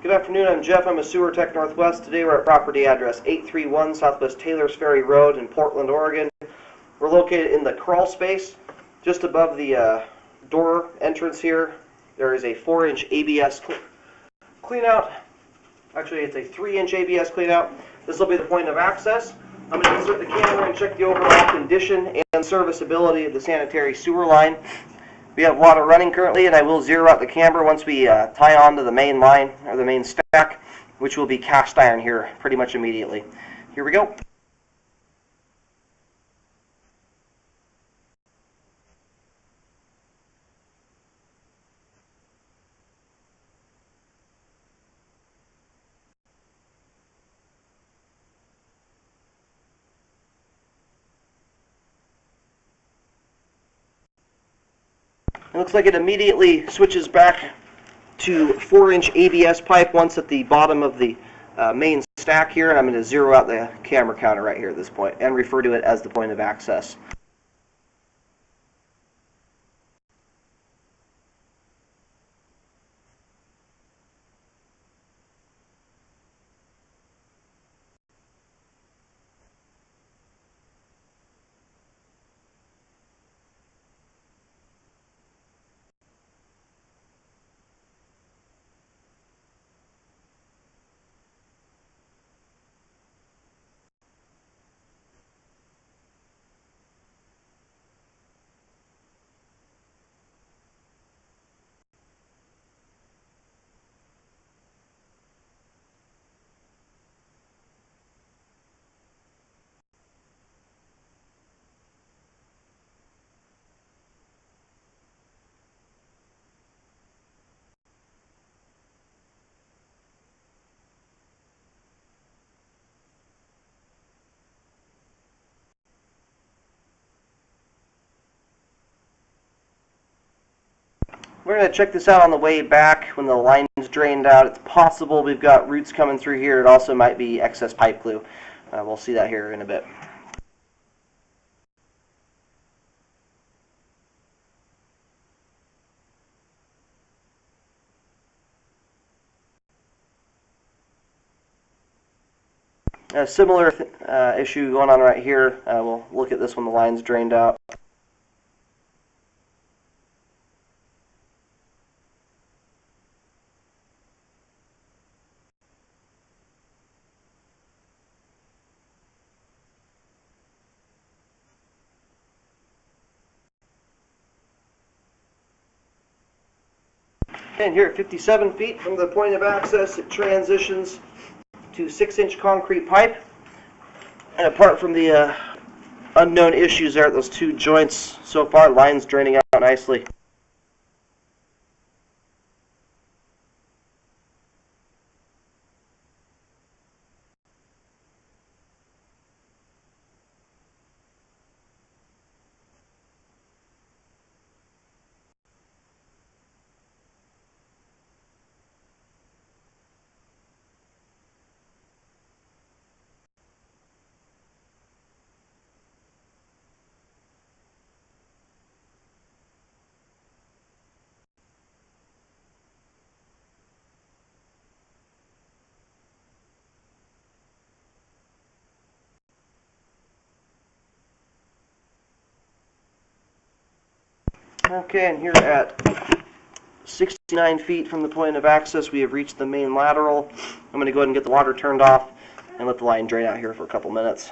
Good afternoon, I'm Jeff. I'm a Sewer Tech Northwest. Today we're at property address 831 Southwest Taylor's Ferry Road in Portland, Oregon. We're located in the crawl space just above the door entrance here. There is a 4-inch ABS cleanout. Actually, it's a 3-inch ABS cleanout. This will be the point of access. I'm going to insert the camera and check the overall condition and serviceability of the sanitary sewer line. We have water running currently, and I will zero out the camera once we tie onto the main line, or the main stack, which will be cast iron here pretty much immediately. Here we go. It looks like it immediately switches back to 4-inch ABS pipe once at the bottom of the main stack here, and I'm going to zero out the camera counter right here at this point and refer to it as the point of access. We're going to check this out on the way back when the line's drained out. It's possible we've got roots coming through here. It also might be excess pipe glue. We'll see that here in a bit. A similar issue going on right here. We'll look at this when the line's drained out. And here at 57 feet from the point of access, it transitions to 6-inch concrete pipe. And apart from the unknown issues there at those two joints so far, line's draining out nicely. Okay, and here at 69 feet from the point of access, we have reached the main lateral. I'm going to go ahead and get the water turned off and let the line drain out here for a couple minutes.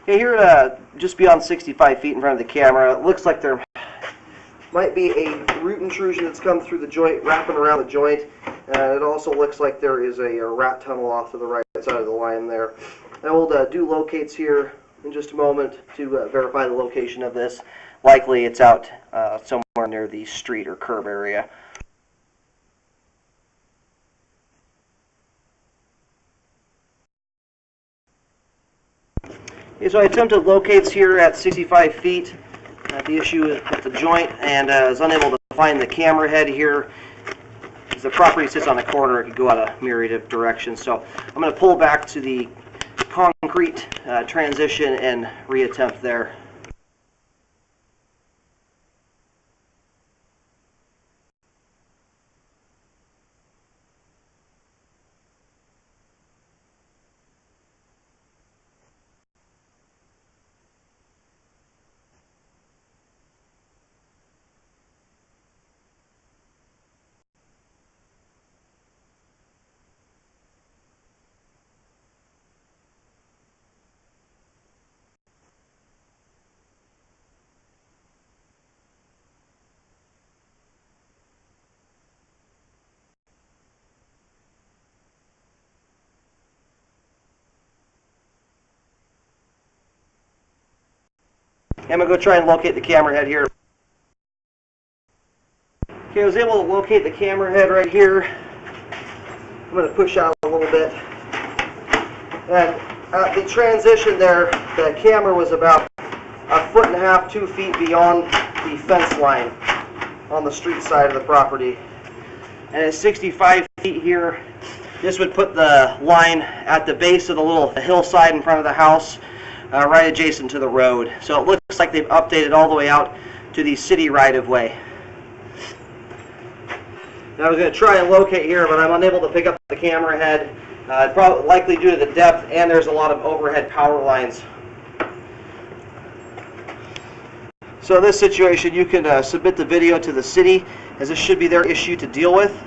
Okay, here just beyond 65 feet in front of the camera, it looks like there might be a root intrusion that's come through the joint, wrapping around the joint. And it also looks like there is a rat tunnel off to the right side of the line there. I will do locates here in just a moment to verify the location of this. Likely it's out somewhere near the street or curb area. Okay, so I attempted locates here at 65 feet. The issue is with the joint, and was unable to find the camera head here. As the property sits on a corner, it could go out a myriad of directions. So I'm going to pull back to the concrete transition and reattempt there. I'm going to go try and locate the camera head here. Okay, I was able to locate the camera head right here. I'm going to push out a little bit. And at the transition there, the camera was about 1.5 feet, 2 feet beyond the fence line on the street side of the property. And at 65 feet here, this would put the line at the base of the little hillside in front of the house, right adjacent to the road. So it looks like they've updated all the way out to the city right-of-way. Now I was going to try and locate here, but I'm unable to pick up the camera head, probably likely due to the depth, and there's a lot of overhead power lines. So in this situation, you can submit the video to the city, as this should be their issue to deal with.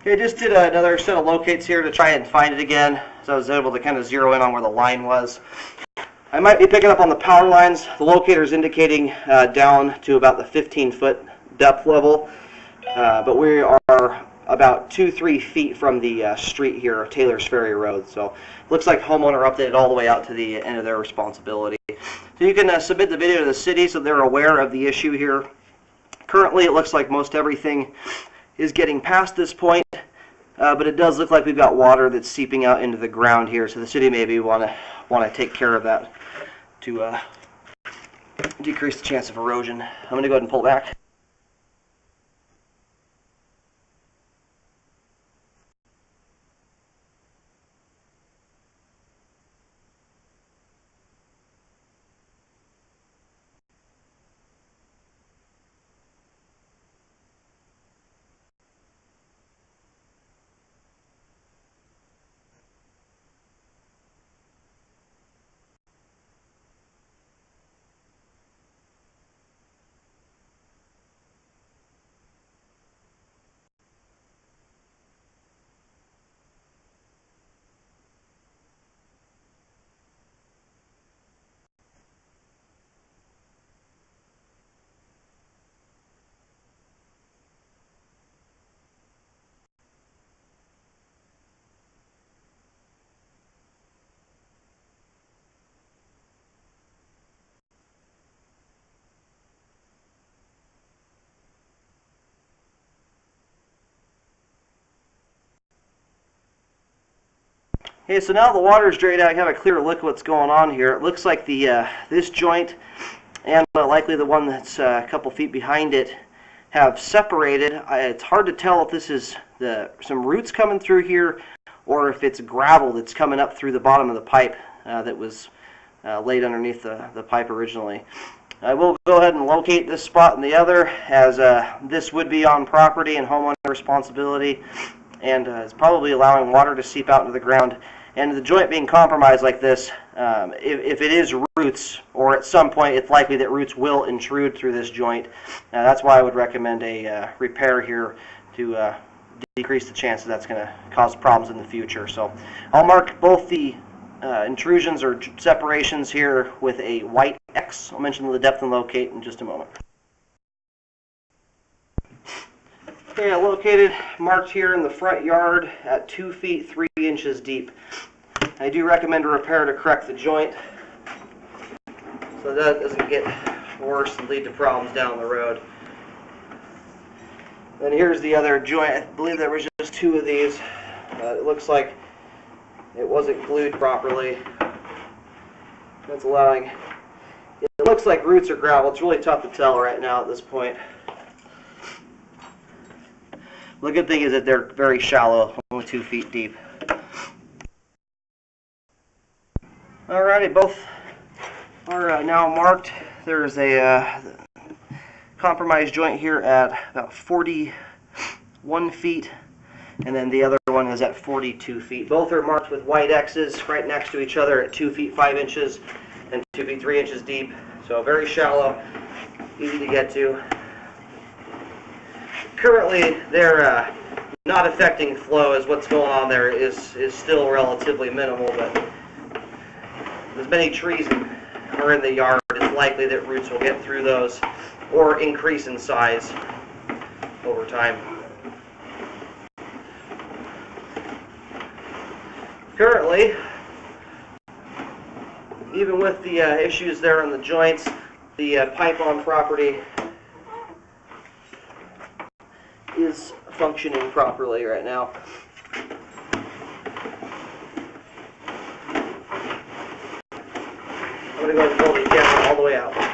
Okay, I just did another set of locates here to try and find it again, so I was able to kind of zero in on where the line was. I might be picking up on the power lines. The locator is indicating down to about the 15-foot depth level, but we are about 2-3 feet from the street here, Taylor's Ferry Road. So looks like homeowner updated all the way out to the end of their responsibility. So you can submit the video to the city so they're aware of the issue here. Currently, it looks like most everything is getting past this point, but it does look like we've got water that's seeping out into the ground here, so the city maybe want to take care of that to decrease the chance of erosion. I'm going to go ahead and pull back. Okay, so now the water's drained out, I have a clear look at what's going on here. It looks like the this joint and likely the one that's a couple feet behind it have separated. It's hard to tell if this is some roots coming through here or if it's gravel that's coming up through the bottom of the pipe that was laid underneath the pipe originally. I will go ahead and locate this spot and the other, as this would be on property and homeowner responsibility, and it's probably allowing water to seep out into the ground And the joint being compromised like this, if it is roots, or at some point it's likely that roots will intrude through this joint. That's why I would recommend a repair here to decrease the chance that that's going to cause problems in the future. So I'll mark both the intrusions or separations here with a white X. I'll mention the depth and locate in just a moment. Okay, located, marked here in the front yard at 2 feet 3 inches deep. I do recommend a repair to correct the joint so that doesn't get worse and lead to problems down the road. Then here's the other joint. I believe there was just 2 of these. It looks like it wasn't glued properly. That's allowing. It looks like roots or gravel. It's really tough to tell right now at this point. The good thing is that they're very shallow, only 2 feet deep. Alrighty, both are now marked. There's a compromised joint here at about 41 feet, and then the other one is at 42 feet. Both are marked with white X's right next to each other at 2 feet 5 inches and 2 feet 3 inches deep. So very shallow, easy to get to. Currently, they're not affecting flow, as what's going on there is still relatively minimal, but as many trees are in the yard, it's likely that roots will get through those or increase in size over time. Currently, even with the issues there on the joints, the pipe on property is functioning properly right now. I'm going to go ahead and pull the camera all the way out.